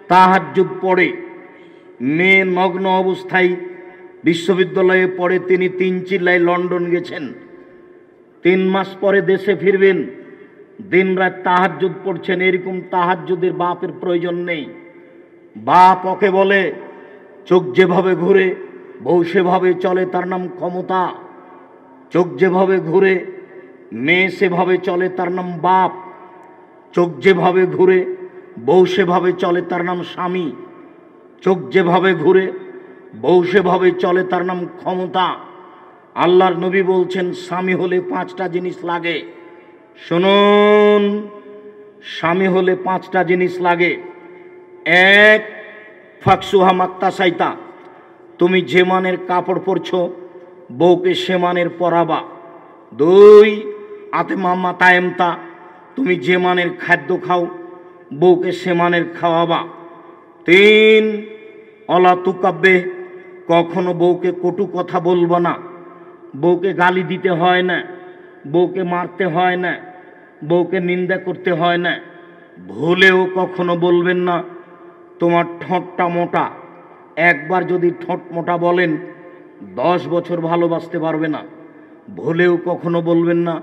তাহাজ্জুদ পড়ে, মেয়ে নগ্ন অবস্থায় বিশ্ববিদ্যালয়ে পড়ে, তিনি 3 চিল্লায় লন্ডন গেছেন, 3 মাস পরে দেশে ফিরবেন, দিন রাত তাহাজ্জুদ পড়ছেন। এরকম তাহাজ্জুদের বাপের প্রয়োজন নেই। বাপ ওকে বলে, চোখ যেভাবে ঘুরে বউ সেভাবে চলে, তার নাম ক্ষমতা। চোখ যেভাবে ঘুরে মেয়ে সেভাবে চলে, তার নাম বাপ। চোখ যেভাবে ঘুরে বউ সেভাবে চলে, তার নাম স্বামী। চোখ যেভাবে ঘুরে বউ সেভাবে চলে, তার নাম ক্ষমতা। আল্লাহর নবী বলছেন, স্বামী হলে 5টা জিনিস লাগে। শুনুন, স্বামী হলে 5টা জিনিস লাগে। 1, ফাকসুহা মাক্তাসাইতা, তুমি যে মানের কাপড় পরছো বউকে সে মানের পরাবা। 2, আতেমা মাতায়েমতা, তুমি যে মানের খাদ্য খাও বউকে সে মানের খাওয়াবা। 3, অলা তুকাব্বে, কখনো বউকে কটু কথা বলবো না। বউকে গালি দিতে হয় না, বউকে মারতে হয় না, বউকে নিন্দা করতে হয় না। ভুলেও কখনো বলবেন না তোমার ঠোঁটটা মোটা। একবার যদি ঠোঁট মোটা বলেন 10 বছর ভালোবাসতে পারবে না। ভুলেও কখনো বলবেন না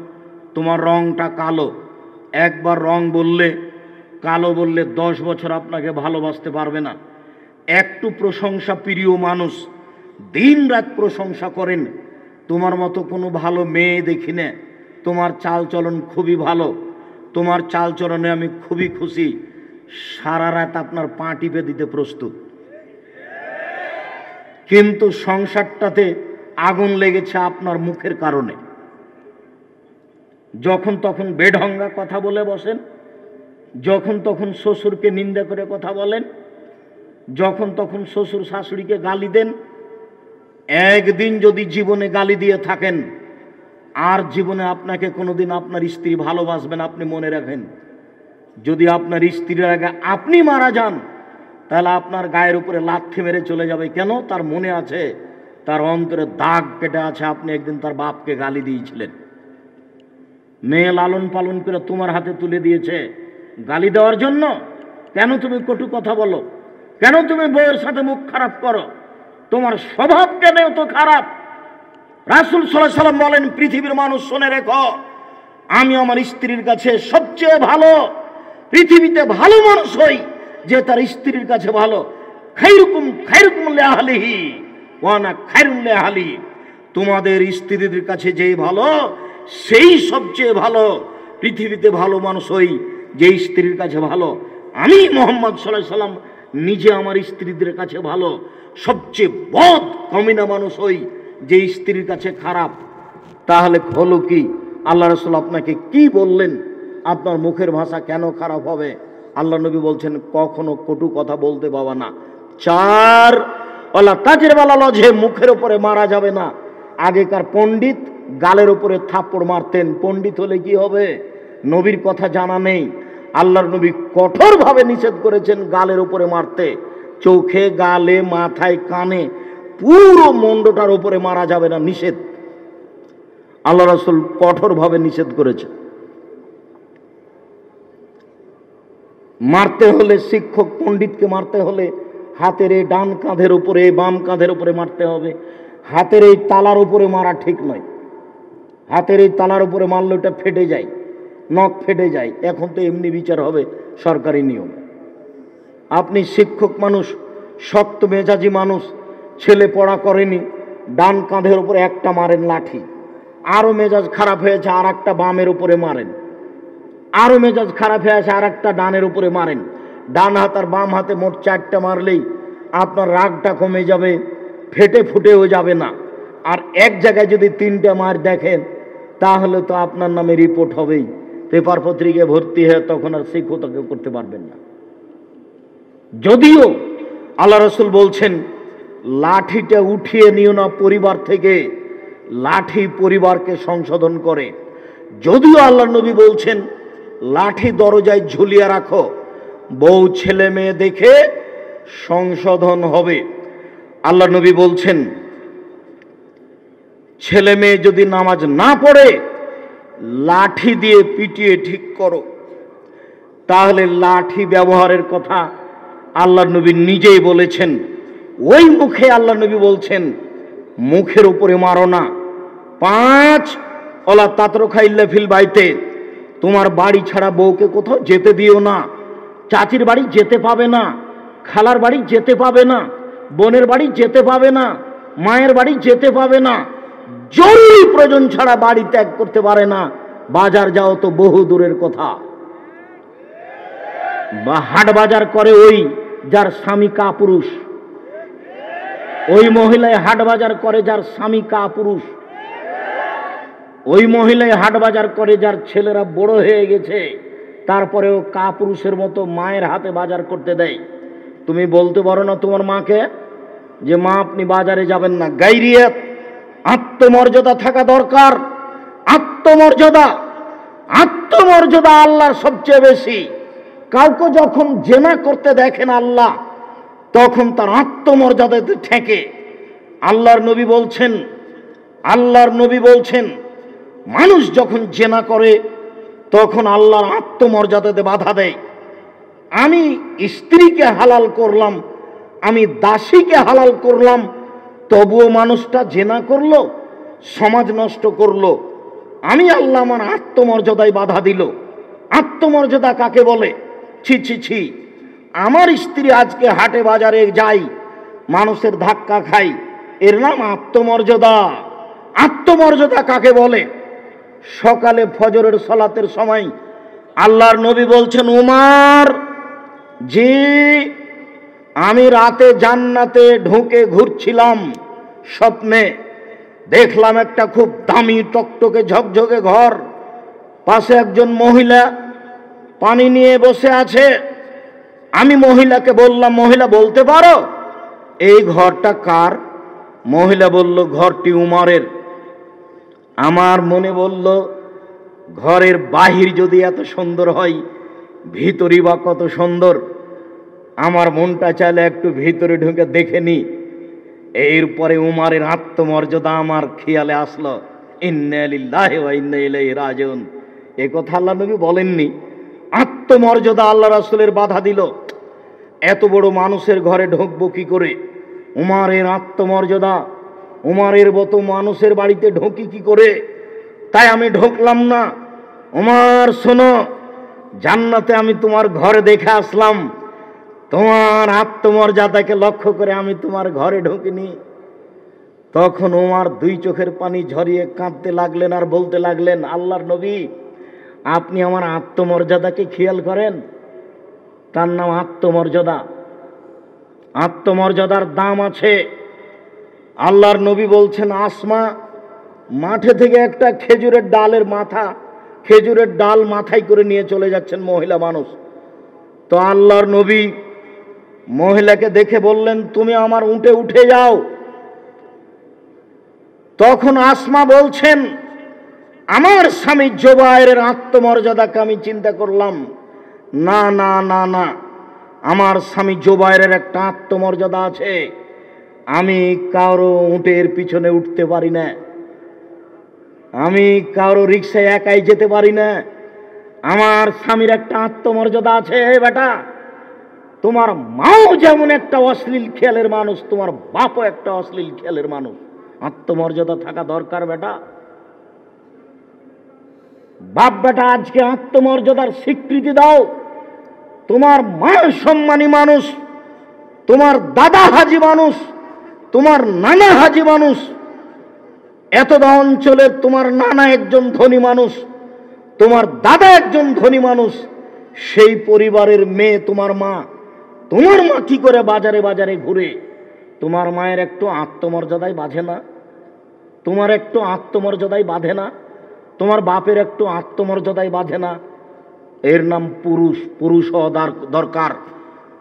তোমার রংটা কালো। একবার রং বললে, কালো বললে 10 বছর আপনাকে ভালোবাসতে পারবে না। একটু প্রশংসা প্রিয় মানুষ, দিন রাত প্রশংসা করেন, তোমার মতো কোনো ভালো মেয়ে দেখি না, তোমার চালচলন খুবই ভালো, তোমার চালচলনে আমি খুবই খুশি, সারা রাত আপনার পা টিপে দিতে প্রস্তুত। কিন্তু সংসারটাতে আগুন লেগেছে আপনার মুখের কারণে। যখন তখন বেঢঙ্গা কথা বলে বসেন, যখন তখন শ্বশুরকে নিন্দা করে কথা বলেন, যখন তখন শ্বশুর শাশুড়িকে গালি দেন। একদিন যদি জীবনে গালি দিয়ে থাকেন, আর জীবনে আপনাকে কোনোদিন আপনার স্ত্রী ভালোবাসবেন। আপনি মনে রাখেন, যদি আপনার স্ত্রীর আগে আপনি মারা যান, তাহলে আপনার গায়ের উপরে লাথি মেরে চলে যাবে। কেন? তার মনে আছে, তার অন্তরে দাগ কেটে আছে, আপনি একদিন তার বাপকে গালি দিয়েছিলেন। মেয়ে লালন পালন করে তোমার হাতে তুলে দিয়েছে গালি দেওয়ার জন্য। কেন তুমি কটু কথা বলো? কেন তুমি বউয়ের সাথে মুখ খারাপ করো? তোমার স্বভাব কেন তো খারাপ? রাসূল সাল্লাল্লাহু আলাইহি ওয়াসাল্লাম বলেন, পৃথিবীর মানুষ শুনে রেখো, আমি আমার স্ত্রীর কাছে সবচেয়ে ভালো। পৃথিবীতে ভালো মানুষ হই যে তার স্ত্রীর কাছে ভালো। খায়রুকুম খায়রুকুম লিআহলিহি ওয়া আনা খায়রুন লিআহলি, তোমাদের স্ত্রীদের কাছে যেই ভালো সেই সবচেয়ে ভালো। পৃথিবীতে ভালো মানুষ হই যে স্ত্রীর কাছে ভালো। আমি মুহাম্মদ সাল্লাল্লাহু আলাইহি ওয়াসাল্লাম নিজে আমার স্ত্রীদের কাছে ভালো। সবচেয়ে বদ কমিনা মানুষ হই যে স্ত্রীর কাছে খারাপ। তাহলে হলো কি? আল্লাহ রাসূল আপনাকে কি বললেন? আপনার মুখের ভাষা কেন খারাপ হবে? আল্লাহ নবী বলছেন, কখনো কটু কথা বলতে পাবা না। 4, ওয়ালা তাজরিবাল ওয়াজহে, মুখের উপরে মারা যাবে না। আগেকার পণ্ডিত গালের উপরে থাপ্পড় মারতেন। পণ্ডিত হলে কি হবে? নবীর কথা জানা নেই। আল্লাহর নবী কঠোরভাবে নিষেধ করেছেন গালের উপরে মারতে। চোখে, গালে, মাথায়, কানে, পুরো মুন্ডটার উপরে মারা যাবে না, নিষেধ। আল্লাহ রাসূল কঠোরভাবে নিষেধ করেছেন। মারতে হলে, শিক্ষক পণ্ডিতকে মারতে হলে হাতের এই ডান কাঁধের উপরে, বাম কাঁধের উপরে মারতে হবে। হাতের এই তালার উপরে মারা ঠিক নয়। হাতের এই তালার উপরে মারলে ওটা ফেটে যায়, নখ ফেটে যায়। এখন তো এমনি বিচার হবে, সরকারি নিয়ম। আপনি শিক্ষক মানুষ, শক্ত মেজাজি মানুষ, ছেলে পড়া করেনি, ডান কাঁধের উপরে একটা মারেন লাঠি, আরো মেজাজ খারাপ হয়েছে আর একটা বামের উপরে মারেন, আরো মেজাজ খারাপ হয়ে আছে আর একটা ডানের উপরে মারেন। ডান হাত আর বাম হাতে মোট 4টা মারলেই আপনার রাগটা কমে যাবে, ফেটে ফুটেও যাবে না। আর এক জায়গায় যদি 3টা মার দেখেন, তাহলে তো আপনার নামে রিপোর্ট হবেই, পেপার পত্রিকায় ভর্তি হয়ে তখন আর শিক্ষকতা করতে পারবেন না। যদিও আল্লাহ রাসূল বলছেন, লাঠিটা উঠিয়ে নিও না পরিবার থেকে, লাঠি পরিবারকে সংশোধন করে। যদিও আল্লাহ নবী বলছেন, লাঠি দরজায় ঝুলিয়ে রাখো, বউ ছেলে মেয়ে দেখে সংশোধন হবে। আল্লাহ নবী বলছেন, ছেলে মেয়ে যদি নামাজ না পড়ে লাঠি দিয়ে পিটিয়ে ঠিক করো। তাহলে লাঠি ব্যবহারের কথা আল্লাহ নবী নিজেই বলেছেন, ওই মুখে আল্লাহ নবী বলছেন, মুখের উপরে মারো না। 5 ওলা তাতরখা ইল্লা ফিল বাইতে, তোমার বাড়ি ছাড়া বউকে কোথাও যেতে দিও না। চাচির বাড়ি যেতে পাবে না, খালার বাড়ি যেতে পাবে না, বোনের বাড়ি যেতে পাবে না, মায়ের বাড়ি যেতে পাবে না। জরুরি প্রয়োজন ছাড়া বাড়ি ত্যাগ করতে পারে না। বাজার যাও তো বহু দূরের কথা। বা হাট বাজার করে ওই যার স্বামী কাপুরুষ, ওই মহিলায় হাট বাজার করে যার স্বামী কাপুরুষ, ওই মহিলায় হাট বাজার করে যার ছেলেরা বড় হয়ে গেছে, তারপরেও কাপুরুষের মতো মায়ের হাতে বাজার করতে দেয়। তুমি বলতে পারো না তোমার মাকে যে মা আপনি বাজারে যাবেন না? গাইরিয়াত, আত্মমর্যাদা থাকা দরকার। আত্মমর্যাদা, আত্মমর্যাদা আল্লাহর সবচেয়ে বেশি। কাউকে যখন জেনা করতে দেখেন আল্লাহ, তখন তার আত্মমর্যাদাতে ঠেকে। আল্লাহর নবী বলছেন, আল্লাহর নবী বলছেন, মানুষ যখন জেনা করে তখন আল্লাহর আত্মমর্যাদাতে বাধা দেয়। আমি স্ত্রীকে হালাল করলাম, আমি দাসীকে হালাল করলাম, তবুও মানুষটা জেনা করলো, সমাজ নষ্ট করলো। আমি আল্লাহ আমার আত্মমর্যাদায় বাধা দিল। আত্মমর্যাদা কাকে বলে? ছি ছি ছি, আমার স্ত্রী আজকে হাটে বাজারে যাই, মানুষের ধাক্কা খাই, এর নাম আত্মমর্যাদা। আত্মমর্যাদা কাকে বলে? সকালে ফজরের সালাতের সময় আল্লাহর নবী বলছেন, উমার জি, আমি রাতে জান্নাতে ঢুকে ঘুরছিলাম, স্বপ্নে দেখলাম একটা খুব দামি টকটকে ঝকঝকে ঘর, পাশে একজন মহিলা পানি নিয়ে বসে আছে। আমি মহিলাকে বললাম, মহিলা বলতে পারো এই ঘরটা কার? মহিলা বলল, ঘরটি উমারের। আমার মনে বলল, ঘরের বাহির যদি এত সুন্দর হয়, ভিতরই বা কত সুন্দর। আমার মনটা চাইলে একটু ভিতরে ঢুকে দেখে নি। এরপরে উমারের আত্মমর্যাদা আমার খেয়ালে আসলো। ইন্না লিল্লাহি ওয়া ইন্না ইলাইহি রাজিউন। এ কথা আল্লাহ নবী বলেননি। আত্মমর্যাদা আল্লাহ রাসূলের বাধা দিল। এত বড় মানুষের ঘরে ঢুকবো কি করে? উমারের আত্মমর্যাদা, উমারের মতো মানুষের বাড়িতে ঢুকি কি করে? তাই আমি ঢুকলাম না। উমার শোনো, জান্নাতে আমি তোমার ঘরে দেখে আসলাম, তোমার আত্মমর্যাদাকে লক্ষ্য করে আমি তোমার ঘরে ঢুকিনি। তখন উমার 2 চোখের পানি ঝরিয়ে কাঁদতে লাগলেন আর বলতে লাগলেন, আল্লাহর নবী, আপনি আমার আত্মমর্যাদাকে খেয়াল করেন। তার নাম আত্মমর্যাদা। আত্মমর্যাদার দাম আছে। আল্লাহর নবী বলছেন, আসমা মাঠে থেকে একটা খেজুরের ডালের মাথা, খেজুরের ডাল মাথায় করে নিয়ে চলে যাচ্ছেন মহিলা মানুষ। তো আল্লাহর নবী মহিলাকে দেখে বললেন, তুমি আমার উঠে উঠে যাও। তখন আসমা বলছেন, আমার স্বামী জুবাইরের আত্মমর্যাদাকে আমি চিন্তা করলাম, না না না না, আমার স্বামী জুবাইরের একটা আত্মমর্যাদা আছে। আমি কারো উটের পিছনে উঠতে পারি না, আমি কারো রিক্সায় একাই যেতে পারি না। আমার স্বামীর একটা আত্মমর্যাদা আছে। বেটা, তোমার মাও যেমন একটা অশ্লীল খেয়ালের মানুষ, তোমার বাপও একটা অশ্লীল খেয়ালের মানুষ। আত্মমর্যাদা থাকা দরকার বেটা। বাপ বেটা আজকে আত্মমর্যাদার স্বীকৃতি দাও। তোমার মা সম্মানী মানুষ, তোমার দাদা হাজি মানুষ, তোমার নানা হাজি মানুষ, এতটা অঞ্চলের তোমার নানা একজন ধনী মানুষ, তোমার দাদা একজন ধনী মানুষ। সেই পরিবারের মেয়ে তোমার মা। তোমার মা কি করে বাজারে বাজারে ঘুরে? তোমার মায়ের একটু আত্মমর্যাদায় বাঁধে না? তোমার একটু আত্মমর্যাদায় বাঁধে না? তোমার বাপের একটু আত্মমর্যাদায় বাঁধে না? এর নাম পুরুষ। পুরুষ হওয়া দরকার।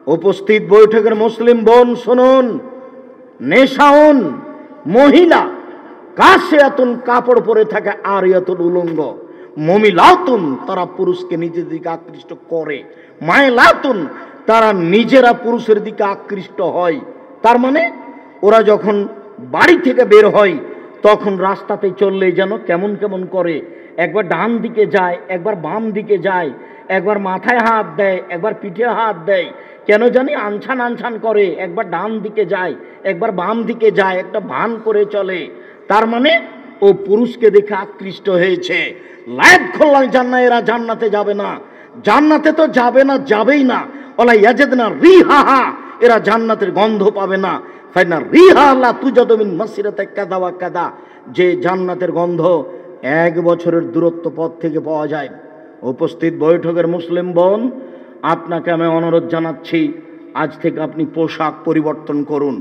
উপস্থিত বৈঠকের মুসলিম বোন শুনুন, নেশাউন মহিলা কাশিয়াতুন কাপড় পরে থাকে আর ইয়াতুল উলঙ্গ, মমিলাতুন তারা পুরুষকে নিজের দিকে আকৃষ্ট করে, মায়লাতুন তারা নিজেরা পুরুষের দিকে আকৃষ্ট হয়। তার মানে ওরা যখন বাড়ি থেকে বের হয় তখন রাস্তাতে চললে যেন কেমন কেমন করে, একবার ডান দিকে যায়, একবার বাম দিকে যায়, একবার মাথায় হাত দেয়, একবার পিঠে হাত দেয়, কেন জানি আনছান আনছান করে, একবার ডান দিকে যায়, একবার বাম দিকে যায়, একটা ভান করে চলে। তার মানে ও পুরুষকে দেখে আকৃষ্ট হয়েছে। লাইট খোল্লাল জান্না, এরা জান্নাতে যাবে না, জান্নাতে তো যাবে না, যাবেই না। ওলা ইয়াজিদনা রিহাহা, এরা জান্নাতের গন্ধ পাবে না। ফাইনা রিহা লা তুজাদু মিন মাসিরাতি কাদা ওয়া কাদা, যে জান্নাতের গন্ধ 1 বছরের দূরত্ব পথ থেকে পাওয়া যায়। উপস্থিত বৈঠকের মুসলিম বোন, আপনাকে আমি অনুরোধ জানাচ্ছি, আজ থেকে আপনি পোশাক পরিবর্তন করুন।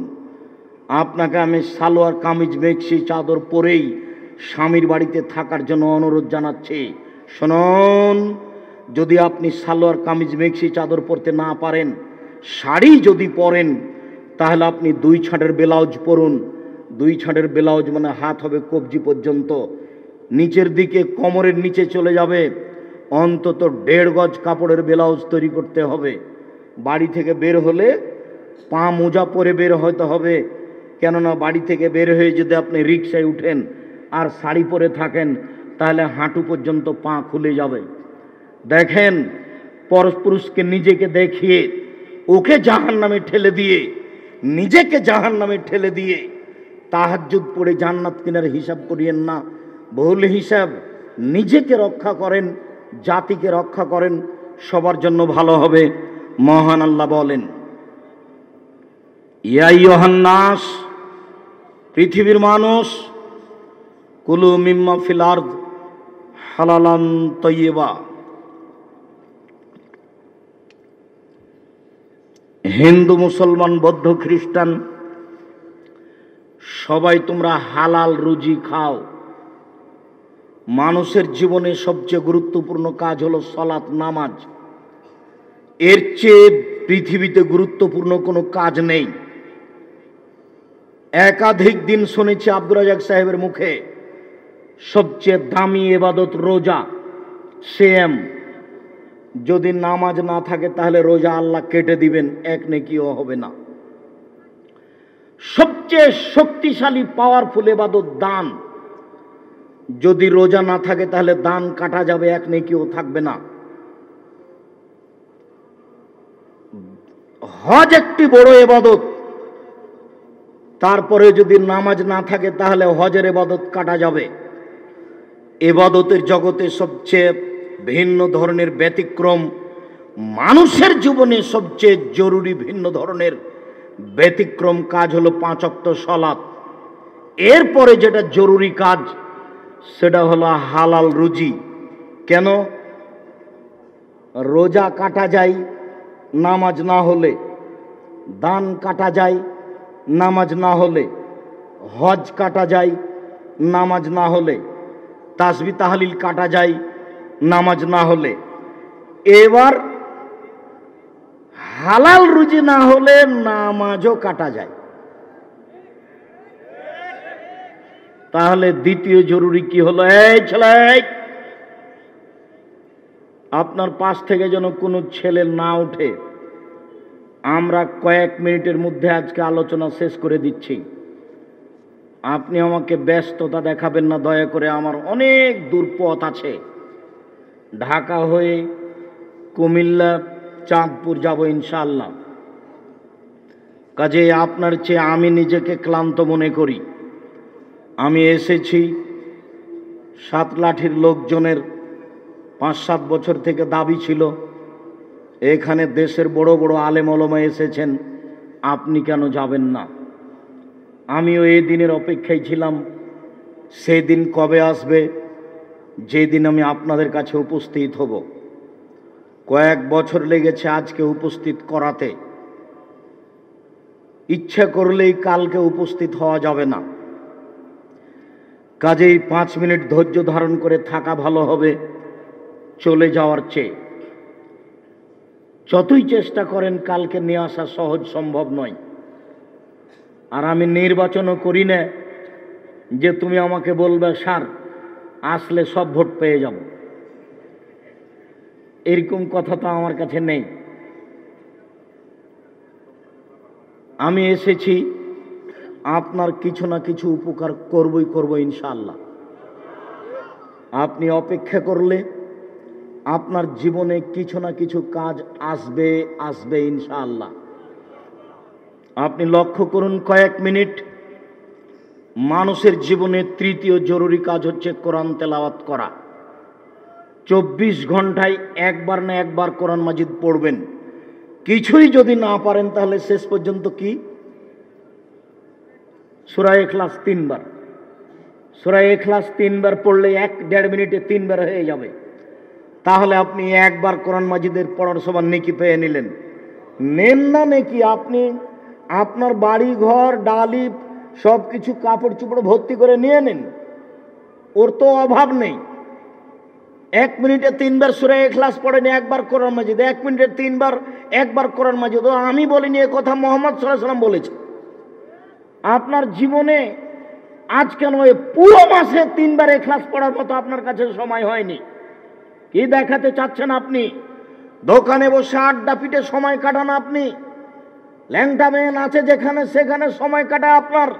আপনাকে আমি সালোয়ার কামিজ মেক্সি চাদর পরেই স্বামীর বাড়িতে থাকার জন্য অনুরোধ জানাচ্ছি। শুনুন, যদি আপনি সালোয়ার কামিজ মেক্সি চাদর পরতে না পারেন, শাড়ি যদি পরেন, তাহলে আপনি 2 ছাঁটের ব্লাউজ পরুন। 2 ছাঁটের ব্লাউজ মানে হাত হবে কবজি পর্যন্ত, নিচের দিকে কোমরের নিচে চলে যাবে। অন্তত 1.5 গজ কাপড়ের ব্লাউজ তৈরি করতে হবে। বাড়ি থেকে বের হলে পা মোজা পরে বের হতে হবে, কেননা বাড়ি থেকে বের হয়ে যদি আপনি রিক্সায় উঠেন আর শাড়ি পরে থাকেন, তাহলে হাঁটু পর্যন্ত পা খুলে যাবে। দেখেন, পরপুরুষকে নিজেকে দেখিয়ে ওকে জাহান্নামে ঠেলে দিয়ে, নিজেকে জাহান্নামে ঠেলে দিয়ে তাহাজ্জুদ পড়ে জান্নাত কেনার হিসাব করিয়েন না। ভুল হিসাব। নিজেকে রক্ষা করেন, জাতিকে রক্ষা করেন, সবার জন্য ভালো হবে। মহান আল্লাহ বলেন, ইয়া আইয়ুহান নাস, পৃথিবীর মানুষ, কুলু মিম্মা ফিল আরদ হালালান তাইয়্যিবা। হিন্দু, মুসলমান, বৌদ্ধ, খ্রিস্টান, সবাই তোমরা হালাল রুজি খাও। মানুষের জীবনে সবচেয়ে গুরুত্বপূর্ণ কাজ হলো সালাত, নামাজ। এর চেয়ে পৃথিবীতে গুরুত্বপূর্ণ কোনো কাজ নেই। একাধিক দিন শুনেছি আব্দুর রাজাক সাহেবের মুখে, সবচেয়ে দামি ইবাদত রোজা। সেম, যদি নামাজ না থাকে তাহলে রোজা আল্লাহ কেটে দিবেন, 1 নেকিও হবে না। সবচেয়ে শক্তিশালী পাওয়ারফুল ইবাদত দান। যদি রোজা না থাকে তাহলে দান কাটা যাবে, 1 নেকিও থাকবে না। হজ একটি বড় ইবাদত, তারপরে যদি নামাজ না থাকে তাহলে হজের ইবাদত কাটা যাবে। ইবাদতের জগতে সবচেয়ে ভিন্ন ধরনের ব্যতিক্রম, মানুষের জীবনে সবচেয়ে জরুরি ভিন্ন ধরনের ব্যতিক্রম কাজ হলো 5 ওয়াক্ত সালাত। এরপরে যেটা জরুরি কাজ সেটা হলো হালাল রুজি। কেন? রোজা কাটা যায় নামাজ না হলে, দান কাটা যায় নামাজ না হলে, হজ কাটা যায় নামাজ না হলে, তাসবিহ তাহলিল কাটা যায় নামাজ না হলে। এবার হালাল রুজি না হলে নামাজও কাটা যায়। তাহলে দ্বিতীয় জরুরি কি হলো? এই ছেলে, আপনার পাশ থেকে যেন কোনো ছেলে না উঠে। আমরা কয়েক মিনিটের মধ্যে আজকে আলোচনা শেষ করে দিচ্ছি। আপনি আমাকে ব্যস্ততা দেখাবেন না দয়া করে। আমার অনেক দূর পথ আছে, ঢাকা হয়ে কুমিল্লা, চাঁদপুর যাব ইনশাআল্লাহ। কাজে আপনার চেয়ে আমি নিজেকে ক্লান্ত মনে করি। আমি এসেছি সাতলাঠির লোকজনের 5-7 বছর থেকে দাবি ছিল, এখানে দেশের বড় বড় আলেম ওলামা এসেছেন, আপনি কেন যাবেন না? আমিও এই দিনের অপেক্ষায় ছিলাম। সেই দিন কবে আসবে যেদিন আমি আপনাদের কাছে উপস্থিত হব? কয়েক বছর লেগেছে আজকে উপস্থিত করাতে। ইচ্ছা করলেই কালকে উপস্থিত হওয়া যাবে না। কাজেই 5 মিনিট ধৈর্য ধারণ করে থাকা ভালো হবে চলে যাওয়ার চেয়ে। যতই চেষ্টা করেন কালকে নিয়ে আসা সহজ সম্ভব নয়। আর আমি নির্বাচনও করি না যে তুমি আমাকে বলবে স্যার আসলে সব ভোট পেয়ে যাব, এরকম কথা তো আমার কাছে নেই। আমি এসেছি আপনার কিছু না কিছু উপকার করবই করব ইনশাআল্লাহ। আপনি অপেক্ষা করলে আপনার জীবনে কিছু না কিছু কাজ আসবে আসবে ইনশাআল্লাহ। আপনি লক্ষ্য করুন, কয়েক মিনিট মানুষের জীবনে তৃতীয় জরুরি কাজ হচ্ছে কোরআন তেলাওয়াত করা। 24 ঘন্টায় একবার না একবার কোরআন মাজিদ পড়বেন। কিছুই যদি না পারেন তাহলে শেষ পর্যন্ত কি সূরা ইখলাস 3 বার, সূরা ইখলাস 3 বার পড়লে 1-1.5 মিনিটে 3 বার হয়ে যাবে। তাহলে আপনি একবার কোরআন মাজিদের পড়ার সমান নেকি পেয়ে নিলেন। নেন না নেকি, আপনি আপনার বাড়ি ঘর ডালি সব কিছু কাপড় চোপড় ভর্তি করে নিয়ে নিন, ওর তো অভাব নেই। 1 মিনিটে 3 বার সূরা ইখলাস পড়েন, একবার কোরআন মাজিদ, 1 মিনিটে 3 বার একবার কোরআন মাজিদ। ও আমি বলিনি, এ কথা মুহাম্মদ সাল্লাল্লাহু আলাইহি ওয়াসাল্লাম বলেছে। আপনার জীবনে আজ কেন এই পুরো মাসে 3 বার ইখলাস পড়ার মতো আপনার কাছে সময় হয়নি? কি দেখাতে চাচ্ছেন আপনি? দোকানে বসে আড্ডা পিটে সময় কাটান আপনি, ল্যাংটা মেয়ে আছে যেখানে সেখানে সময় কাটা আপনার।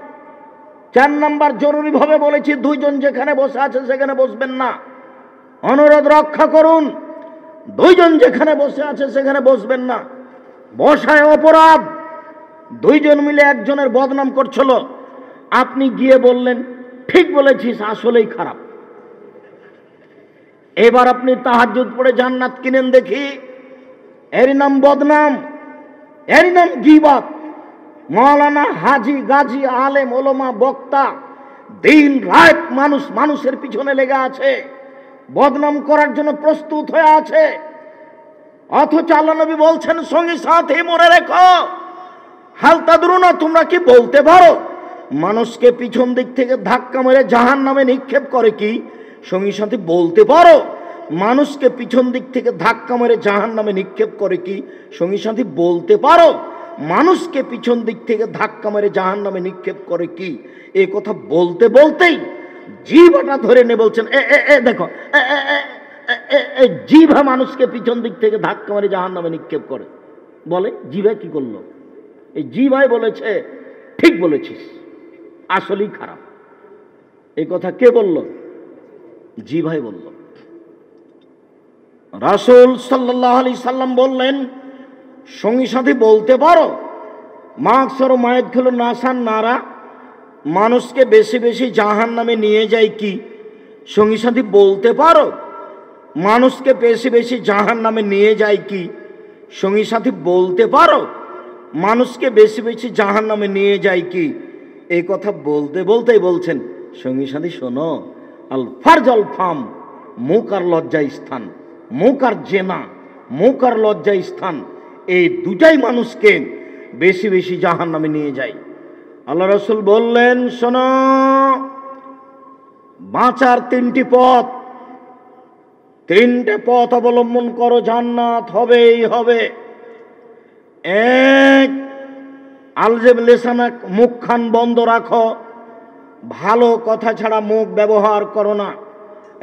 4 নাম্বার জরুরি ভাবে বলেছি, 2 জন যেখানে বসে আছে সেখানে বসবেন না। অনুরোধ রক্ষা করুন, 2 জন যেখানে বসে আছে সেখানে বসবেন না। বসায় অপরাধ। 2 জন মিলে একজনের বদনাম করছিল, আপনি গিয়ে বললেন ঠিক বলেছিস, আসলেই খারাপ। এবার আপনি তাহাজ্জুদ পড়ে জান্নাত কিনেন দেখি, এর নাম বদনাম, এর নাম গীবত। মাওলানা, হাজি, গাজী, আলেম, ওলামা, বক্তা দিন রাত মানুষের পিছনে লেগে আছে, বদনাম করার জন্য প্রস্তুত হয়ে আছে। অথচ আল্লাহ নবী বলছেন সঙ্গী সাথে মনে রেখো। হাল তাদরুনা, তোমরা কি বলতে পারো মানুষকে পিছন দিক থেকে ধাক্কা মেরে জাহান্নামে নিক্ষেপ করে কি? সঙ্গী সাথী বলতে পারো মানুষকে পিছন দিক থেকে ধাক্কা মেরে জাহান্নামে নিক্ষেপ করে কি? সঙ্গী সাথী বলতে পারো মানুষকে পিছন দিক থেকে ধাক্কা মেরে জাহান্নামে নিক্ষেপ করে কি? এই কথা বলতে বলতেই জিহ্বাটা ধরে নে বলছেন, দেখো জিহ্বা মানুষকে পিছন দিক থেকে ধাক্কা মেরে জাহান্নামে নিক্ষেপ করে। বলে জিহ্বা কি করলো? এই জিহ্বাই বলেছে ঠিক বলেছিস, আসলেই খারাপ। এই কথা কে বলল? জিহ্বাই বলল। রাসূল সাল্লাল্লাহু আলাইহি সাল্লাম বললেন, সঙ্গী সাথী বলতে পারো মাকসর মায়ের খেলো নাসান নারা, মানুষকে বেশি বেশি জাহান্নামে নিয়ে যায় কি? সঙ্গী সাথী বলতে পারো মানুষকে বেশি বেশি জাহান্নামে নিয়ে যায় কি? সঙ্গী সাথী বলতে পারো মানুষকে বেশি বেশি জাহান্নামে নিয়ে যায় কি? এই কথা বলতে বলতেই বলছেন, সঙ্গী সাথী শোনো, আল ফারজ আল ফাম, মুখ আর লজ্জা স্থান, মুখ আর জেনা, মুখ আর লজ্জা স্থান, এই দুটাই মানুষকে বেশি বেশি জাহান্নামে নিয়ে যায়। আল্লাহ রাসূল বললেন, শোনো, বাঁচার 3টি পথ, 3টে পথ অবলম্বন করো, জান্নাত হবেই হবে। 1, আলজেব লেসানাক, মুখখান বন্ধ রাখো, ভালো কথা ছাড়া মুখ ব্যবহার করো না।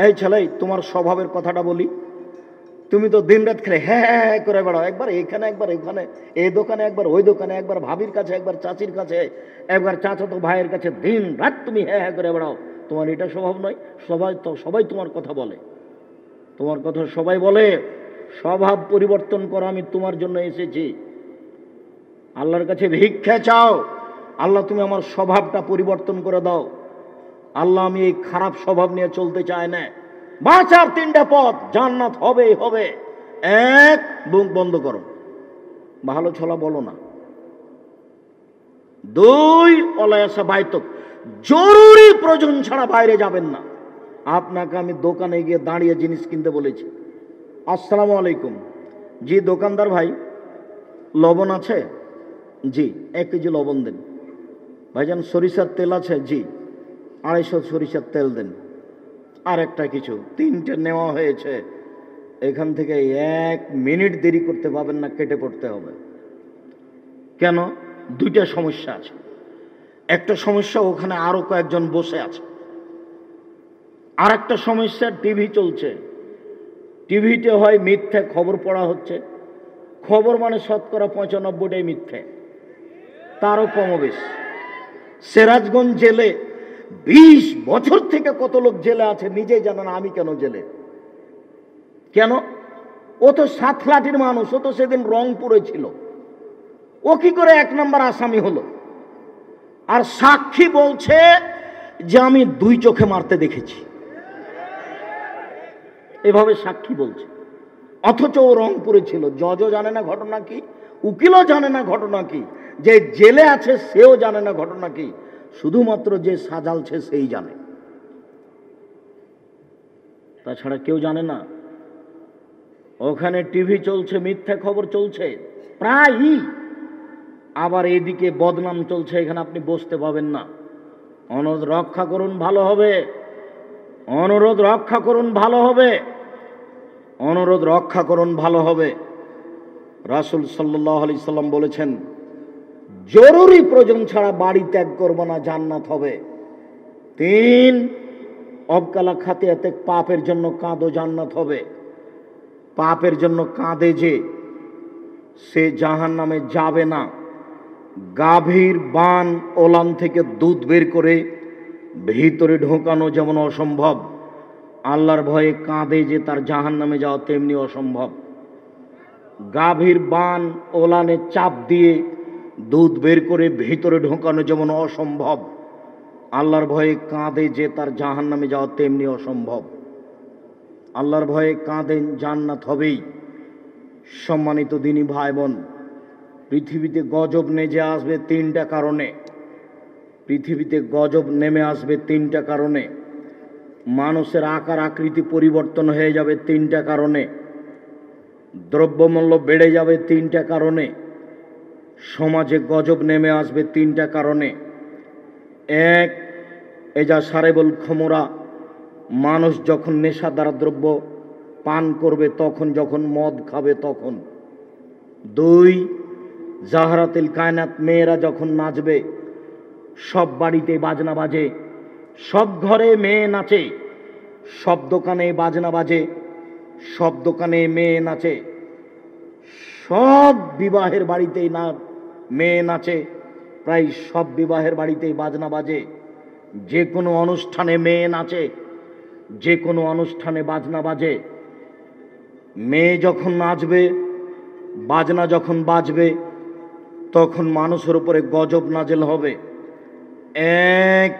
এই ছেলে, তোমার স্বভাবের কথাটা বলি, তুমি তো দিন রাত খেলে হ্যাঁ হ্যাঁ করে বেড়াও, একবার এখানে একবার এখানে, এই দোকানে একবার ওই দোকানে, একবার ভাবির কাছে একবার চাচির কাছে, একবার চাচাতো ভাইয়ের কাছে, দিন রাত তুমি হ্যাঁ হ্যাঁ করে বেড়াও। তোমার এটা স্বভাব নয়? সবাই তোমার কথা বলে, তোমার কথা সবাই বলে। স্বভাব পরিবর্তন করো, আমি তোমার জন্য এসেছি। আল্লাহর কাছে ভিক্ষা চাও, আল্লাহ তুমি আমার স্বভাবটা পরিবর্তন করে দাও। আল্লাহ, আমি এই খারাপ স্বভাব নিয়ে চলতে চাই না। বাঁচার 3টা পথ, জান্নাত হবেই হবে। 1, মুখ বন্ধ করো, ভালো ছলা বলো না। 2, অলায়াসা বাইতক, জরুরি প্রয়োজন ছাড়া বাইরে যাবেন না। আপনাকে আমি দোকানে গিয়ে দাঁড়িয়ে জিনিস কিনতে বলেছি, আসসালামু আলাইকুম, জি দোকানদার ভাই, লবণ আছে? জি 1 কেজি লবণ দেন। ভাইজান সরিষার তেল আছে? জি 250 সরিষার তেল দেন। আর একটা কিছু, 3টে নেওয়া হয়েছে, এখান থেকে 1 মিনিট দেরি করতে পারবেন না, কেটে পড়তে হবে। কেন? 2টা সমস্যা আছে। একটা সমস্যা, ওখানে আরো কয়েকজন বসে আছে। আর একটা সমস্যা, টিভি চলছে, টিভিতে হয় মিথ্যে খবর পড়া হচ্ছে। খবর মানে শতকরা 95টাই মিথ্যে, তারও কম বেশ। সিরাজগঞ্জ জেলে 20 বছর থেকে কত লোক জেলে আছে নিজেই জানে না। আমি কেন জেলে? কেন? ও তো সাতলাটির মানুষ, ও তো সেদিন রংপুরে ছিল, ও কি করে 1 নম্বর আসামি হলো? আর সাক্ষী বলছে যে আমি 2 চোখে মারতে দেখেছি, এভাবে সাক্ষী বলছে। অথচ ও রংপুরে ছিল। জজও জানে না ঘটনা কি, উকিলও জানে না ঘটনা কি, যে জেলে আছে সেও জানে না ঘটনা কি, শুধুমাত্র যে সাজালছে সেই জানে, তাছাড়া কেউ জানে না। ওখানে টিভি চলছে, মিথ্যা খবর চলছে প্রায়ই, আবার এদিকে বদনাম চলছে, এখানে আপনি বসতে পাবেন না। অনুরোধ রক্ষা করুন, ভালো হবে। অনুরোধ রক্ষা করুন, ভালো হবে। অনুরোধ রক্ষা করুন, ভালো হবে। রাসূল সাল্লাল্লাহু আলাইহি সাল্লাম বলেছেন, জরুরি প্রয়োজন ছাড়া বাড়ি ত্যাগ করব না, জান্নাত হবে। 3, অবকালা খাতিয়াতে, পাপের জন্য কাঁদো, জান্নাত হবে। পাপের জন্য কাঁদে যে, সে জাহান্নামে যাবে না। গাভীর বান ওলান থেকে দুধ বের করে ভিতরে ঢোকানো যেমন অসম্ভব, আল্লাহর ভয়ে কাঁদে যে তার জাহান্নামে যাওয়া তেমনি অসম্ভব। গাভীর বান ওলানে চাপ দিয়ে দুধ বের করে ভিতরে ঢোকানো যেমন অসম্ভব, আল্লাহর ভয়ে কাঁদে যে তার জাহান্নামে যাওয়া তেমনি অসম্ভব। আল্লাহর ভয়ে কাঁদেন, জান্নাত হবেই। সম্মানিত দিনী ভাই বোন, পৃথিবীতে গজব নেজে আসবে 3টা কারণে। পৃথিবীতে গজব নেমে আসবে 3টা কারণে। মানুষের আকার আকৃতি পরিবর্তন হয়ে যাবে 3টা কারণে। দ্রব্যমূল্য বেড়ে যাবে 3টা কারণে। সমাজে গজব নেমে আসবে 3টা কারণে। 1, এজা সারেবুল খমরা, মানুষ যখন নেশাদার দ্রব্য পান করবে, তখন যখন মদ খাবে তখন। 2, জাহরাতুল কায়নাত, মেয়েরা যখন নাচবে। সব বাড়িতে বাজনা বাজে, সব ঘরে মেয়ে নাচে, সব দোকানে বাজনা বাজে, সব দোকানে মেয়ে নাচে, সব বিবাহের বাড়িতেই না মেয়ে নাচে, প্রায় সব বিবাহের বাড়িতেই বাজনা বাজে। যে কোনো অনুষ্ঠানে মেয়ে নাচে, যে কোনো অনুষ্ঠানে বাজনা বাজে। মেয়ে যখন নাচবে, বাজনা যখন বাজবে, তখন মানুষের উপরে গজব নাজেল হবে। 1,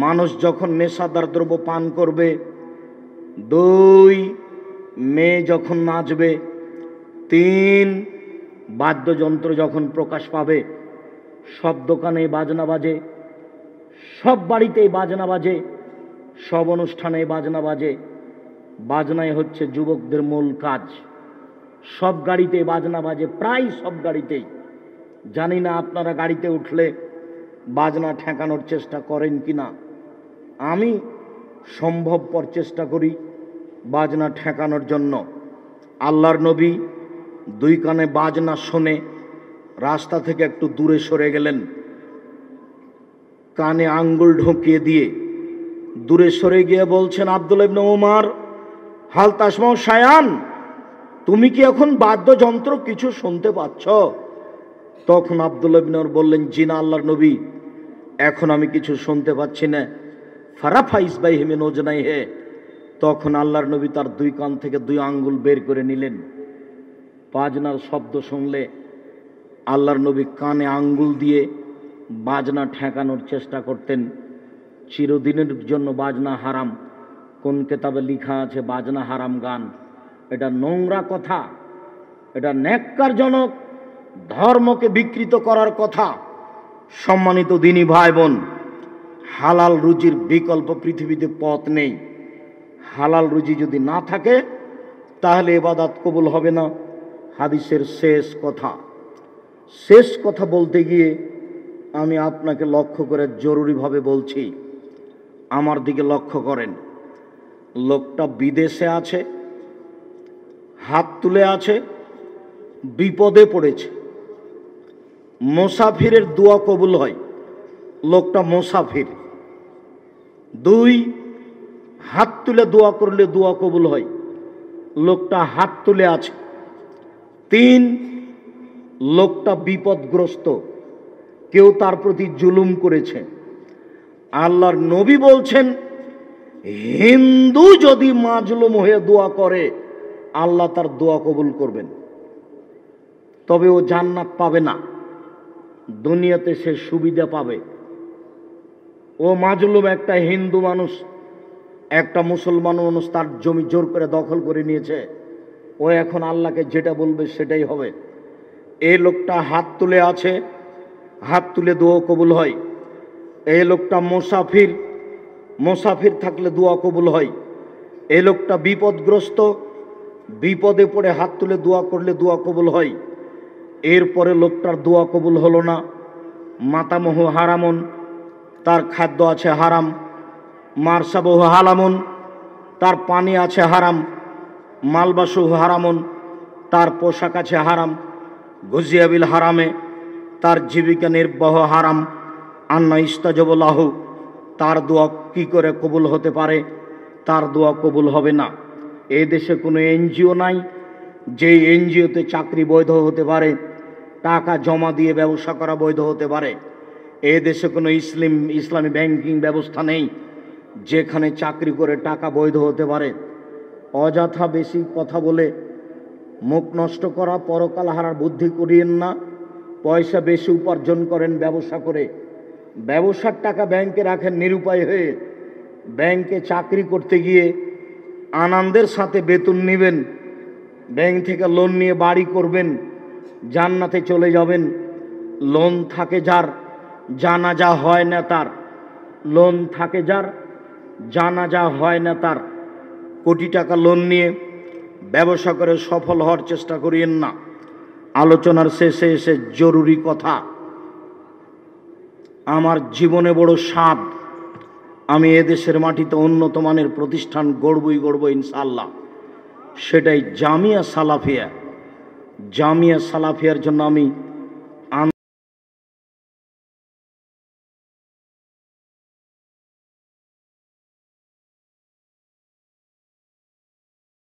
মানুষ যখন নেশাদার দ্রব্য পান করবে। 2, মেয়ে যখন নাচবে। 3, বাদ্যযন্ত্র যখন প্রকাশ পাবে। সব দোকানে বাজনা বাজে, সব বাড়িতেই বাজনা বাজে, সব অনুষ্ঠানে বাজনা বাজে। বাজনাই হচ্ছে যুবকদের মূল কাজ। সব গাড়িতে বাজনা বাজে, প্রায় সব গাড়িতেই। জানি না আপনারা গাড়িতে উঠলে বাজনা ঠেকানোর চেষ্টা করেন কিনা। আমি সম্ভবপর চেষ্টা করি বাজনা ঠেকানোর জন্য। আল্লাহর নবী 2 কানে বাজনা শুনে রাস্তা থেকে একটু দূরে সরে গেলেন, কানে আঙ্গুল ঢুকিয়ে দিয়ে দূরে সরে গিয়ে বলছেন, আব্দুল্লাহ ইবনে ওমর, হাল তাসমাউ শায়ান, তুমি কি এখন বাদ্যযন্ত্র কিছু শুনতে পাচ্ছ? তখন আব্দুল্লাহ ইবনে ওমর বললেন, জি না আল্লাহর নবী, এখন আমি কিছু শুনতে পাচ্ছি না। ফারাফা ইসবাইহি মিন উজনাইহি, তখন আল্লাহর নবী তার 2 কান থেকে 2 আঙ্গুল বের করে নিলেন। বাজনার শব্দ শুনলে আল্লাহর নবী কানে আঙ্গুল দিয়ে বাজনা ঠেকানোর চেষ্টা করতেন। চিরদিনের জন্য বাজনা হারাম। কোন কিতাবে লেখা আছে বাজনা হারাম গান? এটা নোংরা কথা, এটা ন্যাক্কারজনক, ধর্মকে বিকৃত করার কথা। সম্মানিত দিনী ভাই বোন, হালাল রুজির বিকল্প পৃথিবীতে পথ নেই। হালাল রুজি যদি না থাকে তাহলে ইবাদত কবুল হবে না। হাদিসের শেষ কথা, শেষ কথা বলতে গিয়ে আমি আপনাকে লক্ষ্য করে জরুরিভাবে বলছি, আমার দিকে লক্ষ্য করেন। লোকটা বিদেশে আছে, হাত তুলে আছে, বিপদে পড়েছে। মুসাফিরের দোয়া কবুল হয়, লোকটা মুসাফির। 2, হাত তুলে দোয়া করলে দোয়া কবুল হয়, লোকটা হাত তুলে আছে। 3, লোকটা বিপদগ্রস্ত, কেউ তার প্রতি জুলুম করেছে। আল্লাহর নবী বলছেন, হিন্দু যদি মাজলুম হয়ে দোয়া করে আল্লাহ তার দোয়া কবুল করবেন, তবে ও জান্নাত পাবে না, দুনিয়াতে সে সুবিধা পাবে। ও মাজলুম একটা হিন্দু মানুষ, একটা মুসলমান মানুষ তার জমি জোর করে দখল করে নিয়েছে, ও এখন আল্লাহকে যেটা বলবে সেটাই হবে। এই লোকটা হাত তুলে আছে, হাত তুলে দোয়া কবুল হয়। এই লোকটা মুসাফির, মুসাফির থাকলে দোয়া কবুল হয়। এই লোকটা বিপদগ্রস্ত, বিপদে পড়ে হাত তুলে দোয়া করলে দোয়া কবুল হয়। এরপরে লোকটার দোয়া কবুল হলো না, মাতামহ হারামন, তার খাদ্য আছে হারাম, মারসাবহ হালামন, তার পানি আছে হারাম, মালবাসু হারামন, তার পোশাক আছে হারাম, গুজিয়াবিল হারামে, তার জীবিকা নির্বাহ হারাম। আন্না ইস্তাজবুল্লাহ, তার দোয়া কি করে কবুল হতে পারে? তার দোয়া কবুল হবে না। এই দেশে কোনো এনজিও নাই যে এনজিওতে চাকরি বৈধ হতে পারে, টাকা জমা দিয়ে ব্যবসা করা বৈধ হতে পারে। এই দেশে কোনো ইসলামী ব্যাংকিং ব্যবস্থা নেই যেখানে চাকরি করে টাকা বৈধ হতে পারে। অযথা বেশি কথা বলে মুখ নষ্ট করা, পরকাল হারার বুদ্ধি করিয়েন না। পয়সা বেশি উপার্জন করেন ব্যবসা করে, ব্যবসার টাকা ব্যাংকে রাখেন নিরুপায় হয়ে। ব্যাংকে চাকরি করতে গিয়ে আনন্দের সাথে বেতন নেবেন, ব্যাংক থেকে লোন নিয়ে বাড়ি করবেন, জান্নাতে চলে যাবেন। লোন থাকে যার, জানাজা হয় না তার। লোন থাকে যার, জানাজা হয় না তার। কোটি টাকা লোন নিয়ে ব্যবসা করে সফল হওয়ার চেষ্টা করিয়েন না। আলোচনার শেষে এসে জরুরি কথা, আমার জীবনে বড় স্বাদ, আমি এদেশের মাটিতে উন্নত মানের প্রতিষ্ঠান গড়বই গড়ব ইনশাআল্লাহ। সেটাই জামিয়া সালাফিয়া। জামিয়া সালাফিয়ার জন্য আমি